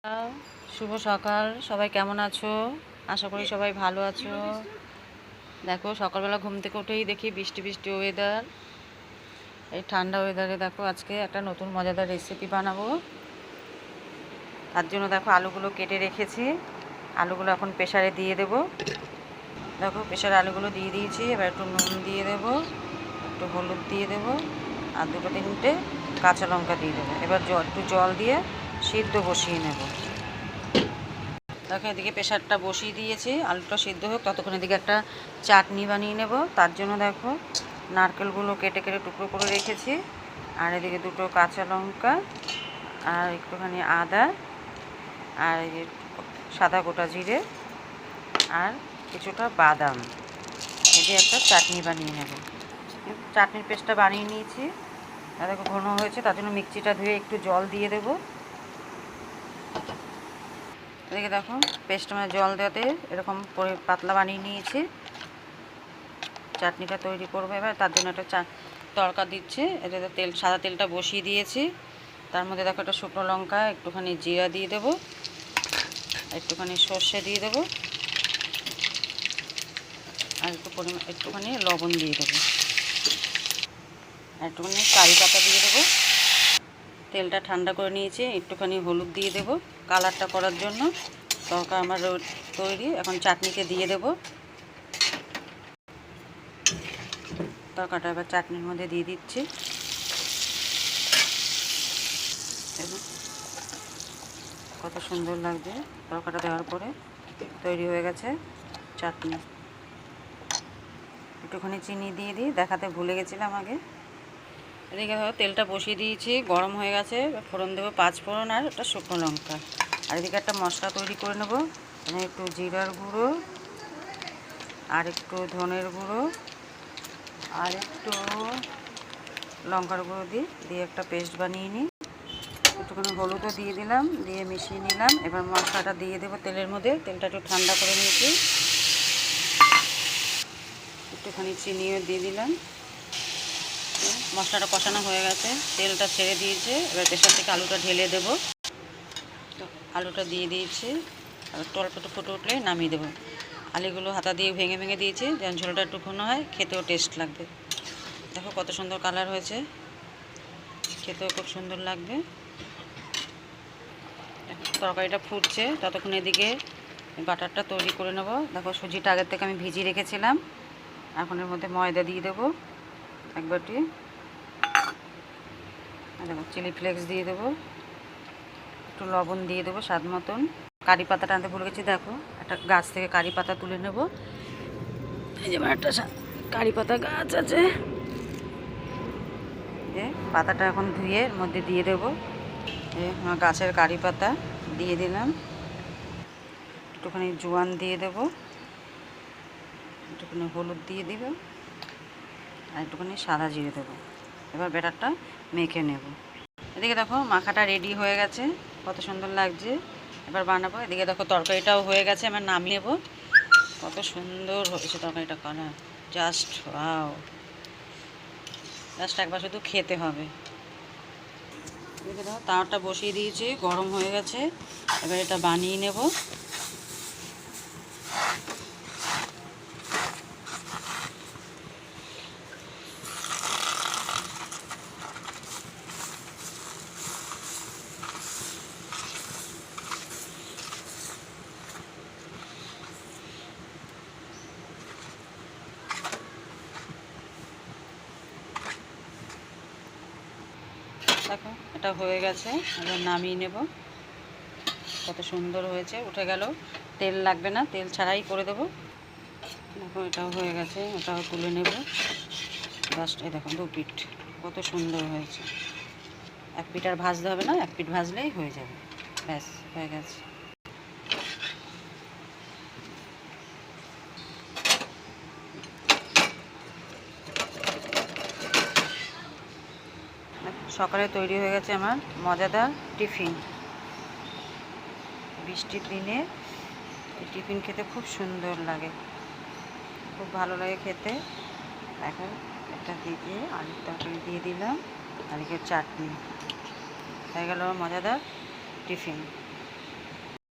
শুভ সকাল, সবাই কেমন আছো? আশা করি সবাই ভালো আছো। দেখো সকালবেলা ঘুম থেকে উঠেই দেখি বৃষ্টি বৃষ্টি ওয়েদার। এই ঠান্ডা ওয়েদারে দেখো আজকে একটা নতুন মজাদার রেসিপি বানাবো। তার জন্য দেখো আলুগুলো কেটে রেখেছি। আলুগুলো এখন প্রেসারে দিয়ে দেব। দেখো প্রেসারে আলুগুলো দিয়ে দিয়েছি। এবার একটু নুন দিয়ে দেব, একটু হলুদ দিয়ে দেব, আর দুটো তিনটে কাঁচা লঙ্কা দিয়ে দেবো। এবার একটু জল দিয়ে সিদ্ধ বসিয়ে নেব। দেখো এদিকে প্রেশারটা বসিয়ে দিয়েছি, আলুটা সিদ্ধ হোক ততক্ষণ এদিকে একটা চাটনি বানিয়ে নেব। তার জন্য দেখো নারকেলগুলো কেটে কেটে টুকরো করে রেখেছি, আর এদিকে দুটো কাঁচা লঙ্কা, আর একটুখানি আদা, আর এই সাদা গোটা জিরে, আর কিছুটা বাদাম, এদিকে একটা চাটনি বানিয়ে নেব। চাটনির পেস্টটা বানিয়ে নিয়েছি, আর দেখো ঘন হয়েছে, তার জন্য মিক্সিটা ধুয়ে একটু জল দিয়ে দেবো। এদিকে দেখো পেস্ট মানে জল দেওয়াতে এরকম করে পাতলা বানিয়ে নিয়েছি। চাটনিটা তৈরি করবো এবার, তার জন্য একটা তড়কা দিচ্ছি। এটাতে সাদা তেলটা বসিয়ে দিয়েছি। তার মধ্যে দেখো একটা শুকনো লঙ্কা, একটুখানি জিরা দিয়ে দেবো, একটুখানি সর্ষে দিয়ে দেবো, আর একটুখানি লবণ দিয়ে দেবো, আর একটুখানি কারি পাতা দিয়ে দেবো। তেলটা ঠান্ডা করে নিয়েছি, একটুখানি হলুদ দিয়ে দেবো কালারটা করার জন্য। তরকা আমার তৈরি, এখন চাটনিতে দিয়ে দেব। তরকাটা এবার চাটনির মধ্যে দিয়ে দিচ্ছি। কত সুন্দর লাগছে তরকাটা দেওয়ার পরে। তৈরি হয়ে গেছে চাটনি। একটুখানি চিনি দিয়ে দিই, দেখাতে ভুলে গেছিলাম আগে। এদিকে ধরো তেলটা বসিয়ে দিয়েছি, গরম হয়ে গেছে। ফোড়ন দেবো 5 ফোড়ন আর একটা শুকনো লঙ্কা। আর এদিকে একটা মশলা তৈরি করে নেবো। মানে একটু জিরার গুঁড়ো, আর একটু ধনের গুঁড়ো, আর একটু লঙ্কার গুঁড়ো দিয়ে একটা পেস্ট বানিয়ে নিই। একটুখানি হলুদও দিয়ে দিলাম, দিয়ে মিশিয়ে নিলাম। এবার মশলাটা দিয়ে দেবো তেলের মধ্যে। তেলটা একটু ঠান্ডা করে নিয়েছি, একটুখানি চিনিও দিয়ে দিলাম। মশলাটা কষানো হয়ে গেছে, তেলটা ছেড়ে দিয়েছে। এবার প্রেসার থেকে আলুটা ঢেলে দেবো। আলুটা দিয়ে দিয়েছি, আর অল্প একটু ফুটে উঠলে নামিয়ে দেবো। আলুগুলো হাতা দিয়ে ভেঙে ভেঙে দিয়েছি যেন ঝোলটা একটু ঘন হয়, খেতেও টেস্ট লাগবে। দেখো কত সুন্দর কালার হয়েছে, খেতেও খুব সুন্দর লাগবে। তরকারিটা ফুটছে, ততক্ষণ এদিকে বাটারটা তৈরি করে নেব। দেখো সুজিটা আগের থেকে আমি ভিজিয়ে রেখেছিলাম। এখন এর মধ্যে ময়দা দিয়ে দেবো 1 বাটি। দেখো চিলি ফ্লেক্স দিয়ে দেবো, একটু লবণ দিয়ে দেবো স্বাদ মতন। কারি পাতাটা আনতে ভুলে গেছি, দেখো একটা গাছ থেকে কারি পাতা তুলে নেব। এই যেমন একটা কারি পাতা গাছ আছে, যে পাতাটা এখন ধুয়ে এর মধ্যে দিয়ে দেবো। আমার গাছের কারি পাতা দিয়ে দিলাম। একটুখানি জোয়ান দিয়ে দেবো, একটুখানি হলুদ দিয়ে দিব, আর একটুখানি সাদা জিরে দেবো। এবার ব্যাটারটা মেখে নেব। এদিকে দেখো মাখাটা রেডি হয়ে গেছে, কত সুন্দর লাগছে। এবার বানাবো। এদিকে দেখো তরকারিটাও হয়ে গেছে, এবার নামিয়ে নেব। কত সুন্দর হয়েছে তরকারিটা, কালার জাস্ট ওয়াও। জাস্ট একবার শুধু খেতে হবে। এদিকে দেখো তাওয়াটা বসিয়ে দিয়েছি, গরম হয়ে গেছে। এবার এটা বানিয়ে নেব। দেখো এটা হয়ে গেছে, এবার নামিয়ে নেব। কত সুন্দর হয়েছে, উঠে গেল। তেল লাগবে না, তেল ছাড়াই করে দেবো। দেখো এটাও হয়ে গেছে, ওটাও তুলে নেব। জাস্ট এই দেখো 2 পিঠ কত সুন্দর হয়েছে। 1 পিঠ আর ভাজতে হবে না, 1 পিঠ ভাজলেই হয়ে যাবে। ব্যাস হয়ে গেছে। সকালে তৈরি হয়ে গেছে আমার মজাদার টিফিন। বৃষ্টির দিনে এই টিফিন খেতে খুব সুন্দর লাগে, খুব ভালো লাগে খেতে। দেখো এটা দিয়ে আলুর তরকারি দিয়ে দিলাম, আর চাটনি হয়ে গেল মজাদার টিফিন।